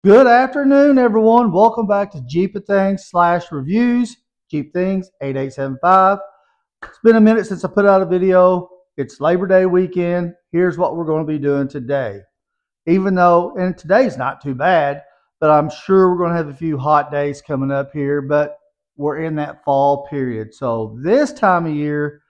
Good afternoon, everyone. Welcome back to Jeep Things / reviews. Jeep Things 8875. It's been a minute since I put out a video. It's Labor Day weekend. Here's what we're going to be doing today. Even though, and today's not too bad, but I'm sure we're going to have a few hot days coming up here, but we're in that fall period. So this time of year,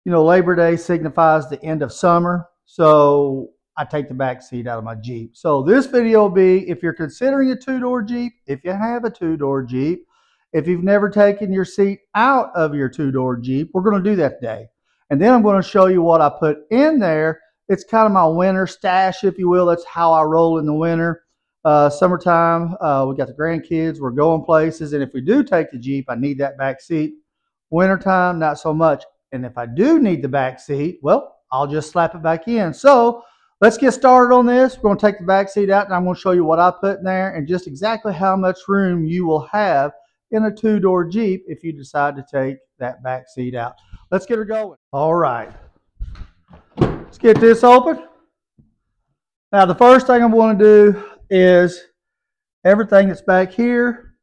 Labor Day signifies the end of summer. So I take the back seat out of my Jeep. So this video will be if you're considering a two-door Jeep, if you have a two-door Jeep, if you've never taken your seat out of your two-door Jeep, we're going to do that today. And then I'm going to show you what I put in there. It's kind of my winter stash, if you will. That's how I roll in the winter. Summertime, we got the grandkids, we're going places, and if we do take the Jeep, I need that back seat. Wintertime, not so much. And if I do need the back seat, well, I'll just slap it back in. So let's get started on this. We're going to take the back seat out, and I'm going to show you what I put in there and just exactly how much room you will have in a two-door Jeep if you decide to take that back seat out. Let's get her going. All right. Let's get this open. Now, the first thing I'm going to do is everything that's back here,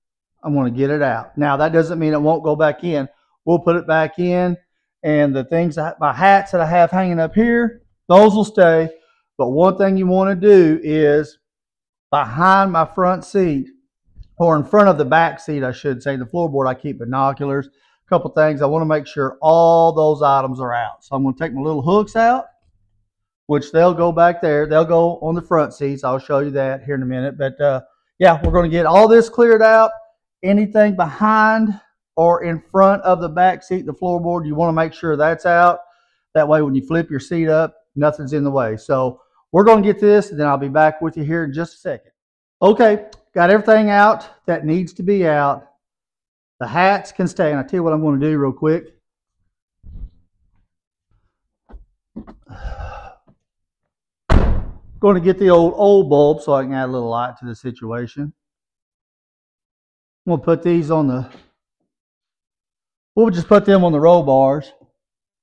I'm going to get it out. Now, that doesn't mean it won't go back in. We'll put it back in, and the things, my hats that I have hanging up here, those will stay. But one thing you want to do is behind my front seat, or in front of the back seat, I should say, the floorboard, I keep binoculars. A couple things. I want to make sure all those items are out. So I'm going to take my little hooks out, which they'll go back there. They'll go on the front seats. I'll show you that here in a minute. But yeah, we're going to get all this cleared out. Anything behind or in front of the back seat, the floorboard, you want to make sure that's out. That way when you flip your seat up, nothing's in the way. So we're going to get this, and then I'll be back with you here in just a second. Okay, got everything out that needs to be out. The hats can stay, and I'll tell you what I'm going to do real quick. Going to get the old bulb so I can add a little light to the situation. I'm going to put these on the, we'll just put them on the roll bars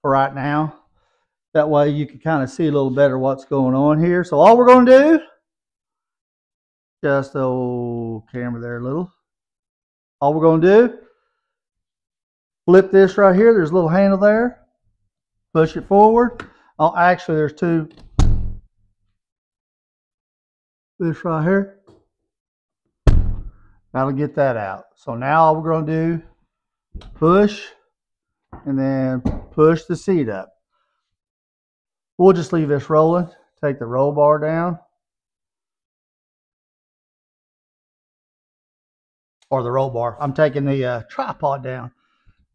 for right now. That way you can kind of see a little better what's going on here. So all we're going to do, just the old camera there a little. All we're going to do, flip this right here. There's a little handle there. Push it forward. Oh, actually there's two. This right here. That'll get that out. So now all we're going to do, push and then push the seat up. We'll just leave this rolling. Take the roll bar down. Or the roll bar. I'm taking the tripod down.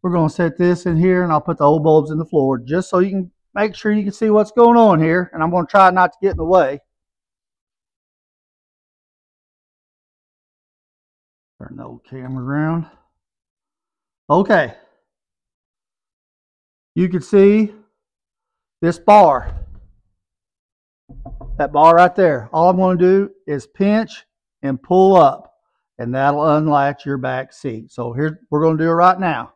We're going to set this in here, and I'll put the old bulbs in the floor just so you can make sure you can see what's going on here. And I'm going to try not to get in the way. Turn the old camera around. Okay. You can see this bar, that bar right there. All I'm going to do is pinch and pull up, and that'll unlatch your back seat. So here, we're going to do it right now.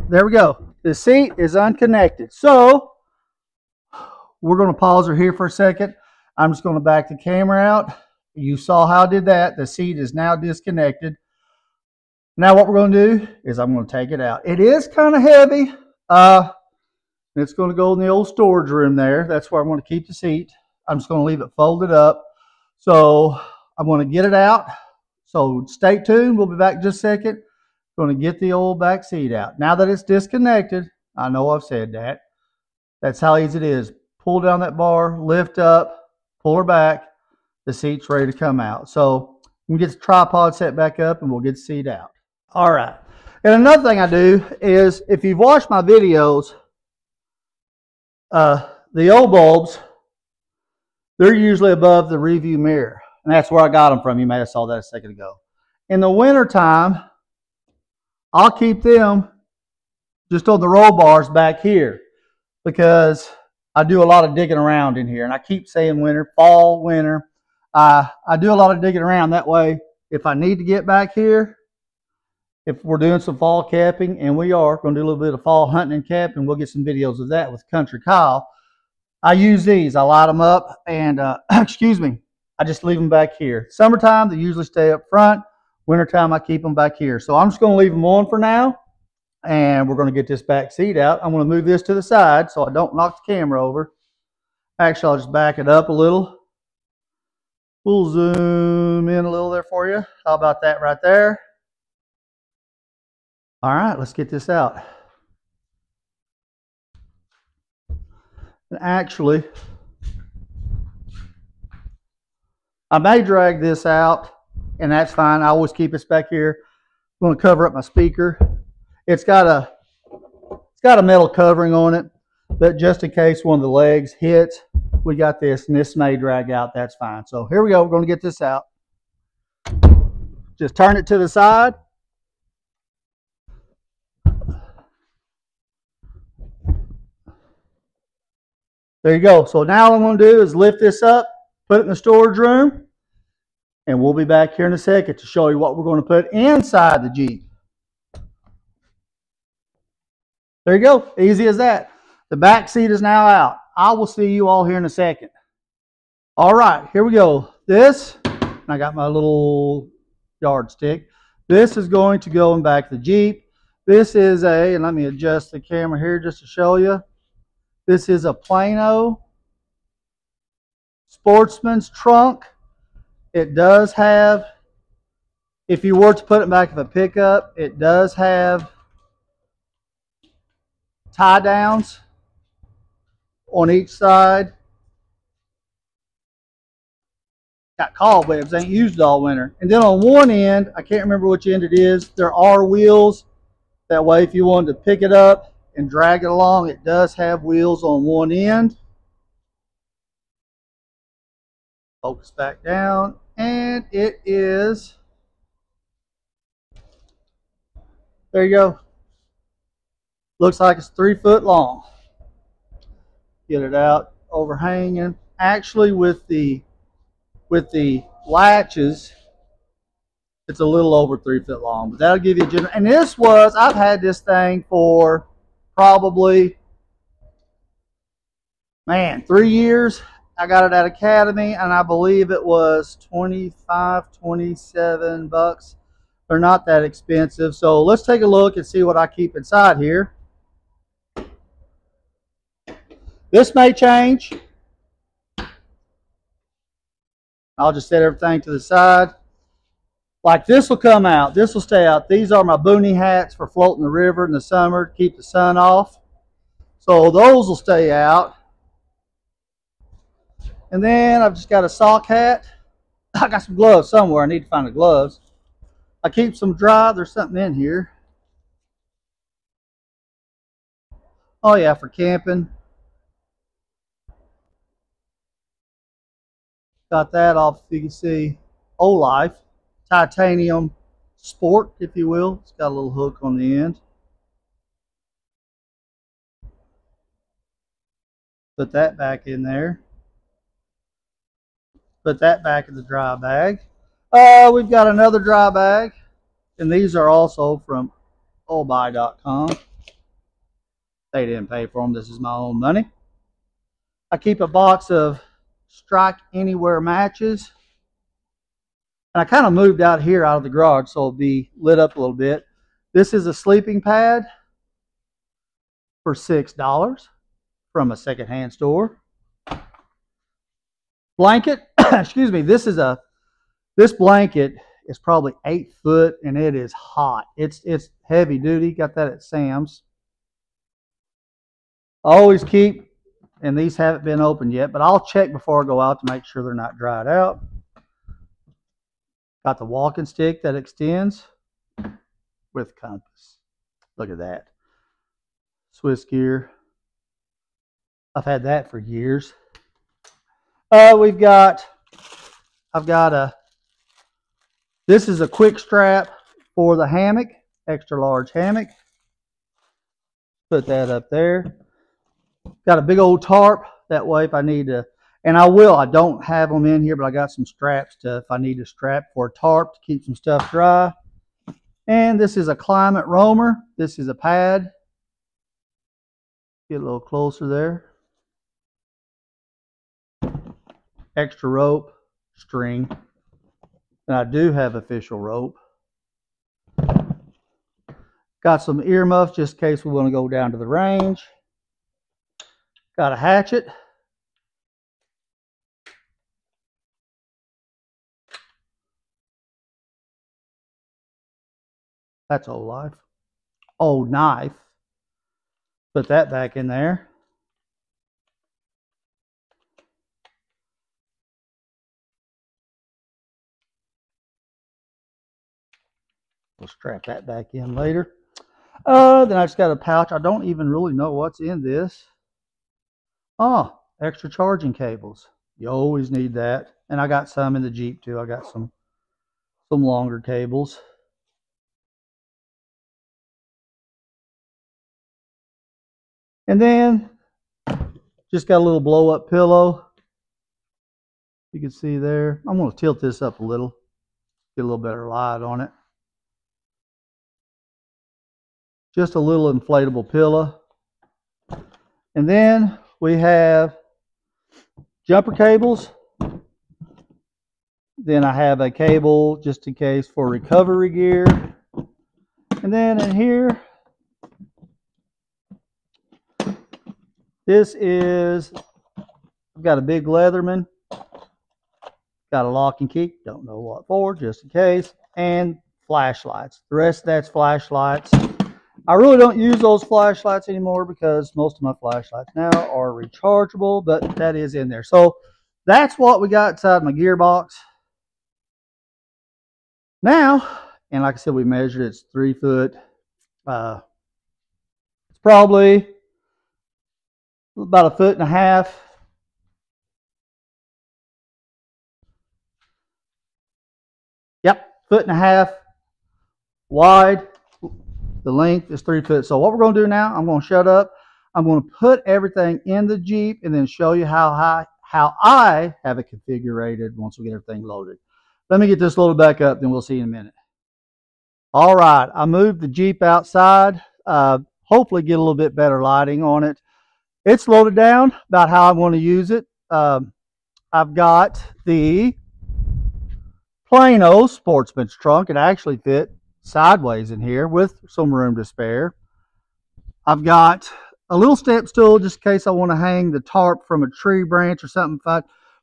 There we go. The seat is unconnected. So we're going to pause her here for a second. I'm just going to back the camera out. You saw how I did that. The seat is now disconnected. Now what we're going to do is I'm going to take it out. It is kind of heavy. It's going to go in the old storage room there. That's where I'm going to keep the seat. I'm just going to leave it folded up. So I'm going to get it out. So stay tuned. We'll be back in just a second. Going to get the old back seat out. Now that it's disconnected, I know I've said that. That's how easy it is. Pull down that bar, lift up, pull her back. The seat's ready to come out. So we can get the tripod set back up, and we'll get the seat out. All right. And another thing I do is, if you've watched my videos, the old bulbs, they're usually above the review mirror. And that's where I got them from. You may have saw that a second ago. In the winter time, I'll keep them just on the roll bars back here, because I do a lot of digging around in here. And I keep saying winter, fall, winter. I do a lot of digging around. That way, if I need to get back here, if we're doing some fall camping, and we are going to do a little bit of fall hunting and camping, we'll get some videos of that with Country Kyle. I use these. I light them up and, excuse me, I just leave them back here. Summertime, they usually stay up front. Wintertime, I keep them back here. So I'm just going to leave them on for now. And we're going to get this back seat out. I'm going to move this to the side so I don't knock the camera over. Actually, I'll just back it up a little. We'll zoom in a little there for you. How about that right there? All right, let's get this out. And actually, I may drag this out, and that's fine. I always keep this back here. I'm going to cover up my speaker. It's got a metal covering on it, but just in case one of the legs hits, we got this, and this may drag out. That's fine. So here we go. We're going to get this out. Just turn it to the side. There you go. So now all I'm going to do is lift this up, put it in the storage room, and we'll be back here in a second to show you what we're going to put inside the Jeep. There you go. Easy as that. The back seat is now out. I will see you all here in a second. All right, here we go. This, I got my little yardstick. This is going to go in back of the Jeep. This is and let me adjust the camera here just to show you. This is a Plano Sportsman's trunk. It does have, if you were to put it back of a pickup, it does have tie downs on each side. Got cobwebs, ain't used all winter. And then on one end, I can't remember which end it is, there are wheels. That way if you wanted to pick it up and drag it along, it does have wheels on one end. Focus back down, and it is, there you go. Looks like it's 3 foot long. Get it out, overhanging. Actually, with the latches, it's a little over 3 foot long, but that'll give you a general. And this was, I've had this thing for probably, man, 3 years. I got it at Academy, and I believe it was 25, 27 bucks. They're not that expensive. So let's take a look and see what I keep inside here. This may change. I'll just set everything to the side. Like this will come out. This will stay out. These are my boonie hats for floating the river in the summer to keep the sun off. So those will stay out. And then I've just got a sock hat. I got some gloves somewhere. I need to find the gloves. I keep some dry. There's something in here. Oh yeah, for camping. Got that off, if you can see, O-Life. Titanium Sport, if you will. It's got a little hook on the end. Put that back in there. Put that back in the dry bag. We've got another dry bag. And these are also from buy.Com. They didn't pay for them. This is my own money. I keep a box of Strike Anywhere matches. And I kind of moved out here out of the garage so it'll be lit up a little bit. This is a sleeping pad for $6 from a secondhand store. Blanket, excuse me, this blanket is probably 8 foot and it is hot. It's heavy duty. Got that at Sam's. I always keep, and these haven't been opened yet, but I'll check before I go out to make sure they're not dried out. Got the walking stick that extends with compass. Look at that. Swiss gear. I've had that for years. I've got this is a quick strap for the hammock, extra large hammock. Put that up there. Got a big old tarp. That way if I need to, and I don't have them in here, but I got some straps to, if I need to strap for a tarp to keep some stuff dry. And this is a climate roamer. This is a pad. Get a little closer there. extra rope, string, and I do have official rope. Got some earmuffs just in case we want to go down to the range. Got a hatchet. That's old life. Old knife. Put that back in there. We'll strap that back in later. Then I just got a pouch. I don't even really know what's in this. Oh, extra charging cables. You always need that. And I got some in the Jeep too. I got some longer cables. And then just got a little blow up pillow. You can see there. I'm going to tilt this up a little. Get a little better light on it. Just a little inflatable pillow. And then we have jumper cables. Then I have a cable just in case for recovery gear. And then in here, this is, I've got a big Leatherman. Got a lock and key. Don't know what for, just in case. And flashlights. The rest of that's flashlights. I really don't use those flashlights anymore because most of my flashlights now are rechargeable, but that is in there. So that's what we got inside my gearbox. Now, and like I said, we measured it's 3 foot. It's probably about 1.5 feet. Yep, 1.5 feet wide. The length is 3 foot. So what we're going to do now, I'm going to shut up. I'm going to put everything in the Jeep and then show you how I have it configured once we get everything loaded. Let me get this loaded back up, then we'll see you in a minute. All right, I moved the Jeep outside. Hopefully get a little bit better lighting on it. It's loaded down about how I want to use it. I've got the plain old Sportsman's trunk. It actually fit sideways in here with some room to spare. I've got a little step stool just in case I want to hang the tarp from a tree branch or something.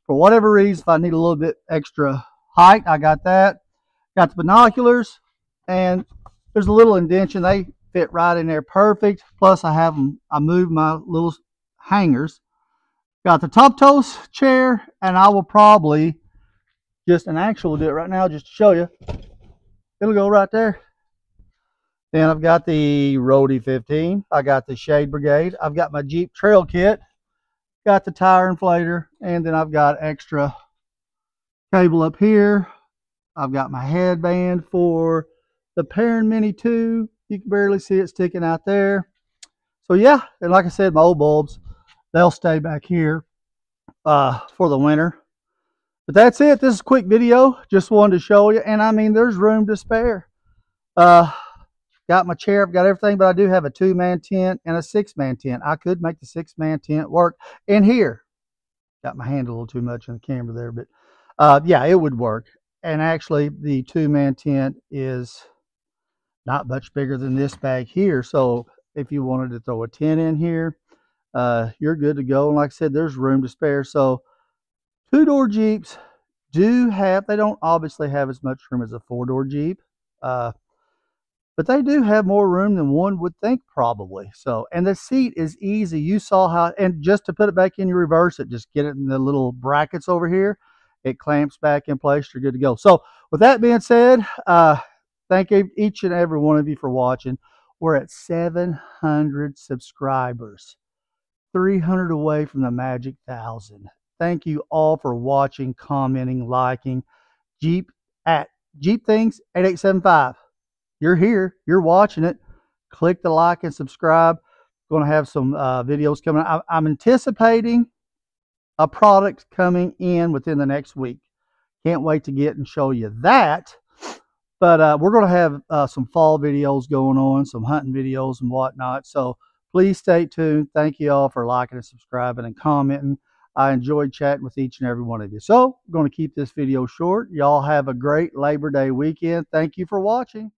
For whatever reason, if I need a little bit extra height, I got that. Got the binoculars, and there's a little indentation. They fit right in there perfect. Plus I have them, I moved my little hangers. Got the top toast chair, and I will probably just do it right now just to show you. It'll go right there. Then I've got the Roadie 15. I got the Shade Brigade. I've got my Jeep Trail Kit. Got the tire inflator. And then I've got extra cable up here. I've got my headband for the Perrin Mini 2. You can barely see it sticking out there. So yeah, and like I said, my old bulbs, they'll stay back here for the winter. But that's it. This is a quick video. Just wanted to show you. And I mean, there's room to spare. Got my chair. I've got everything. But I do have a 2-man tent and a 6-man tent. I could make the 6-man tent work. And here, got my hand a little too much in the camera there. But yeah, it would work. And actually, the 2-man tent is not much bigger than this bag here. So if you wanted to throw a tent in here, you're good to go. And like I said, there's room to spare. So 2-door Jeeps they don't obviously have as much room as a 4-door Jeep, but they do have more room than one would think probably. So, and the seat is easy. You saw how, and just to put it back in, you reverse it, just get it in the little brackets over here. It clamps back in place. You're good to go. So with that being said, thank each and every one of you for watching. We're at 700 subscribers, 300 away from the magic 1,000. Thank you all for watching, commenting, liking. Jeep at Jeep Things 8875. You're here. You're watching it. Click the like and subscribe. Going to have some videos coming. I'm anticipating a product coming in within the next week. Can't wait to get and show you that. But we're going to have some fall videos going on, some hunting videos and whatnot. So please stay tuned. Thank you all for liking and subscribing and commenting. I enjoyed chatting with each and every one of you. So I'm going to keep this video short. Y'all have a great Labor Day weekend. Thank you for watching.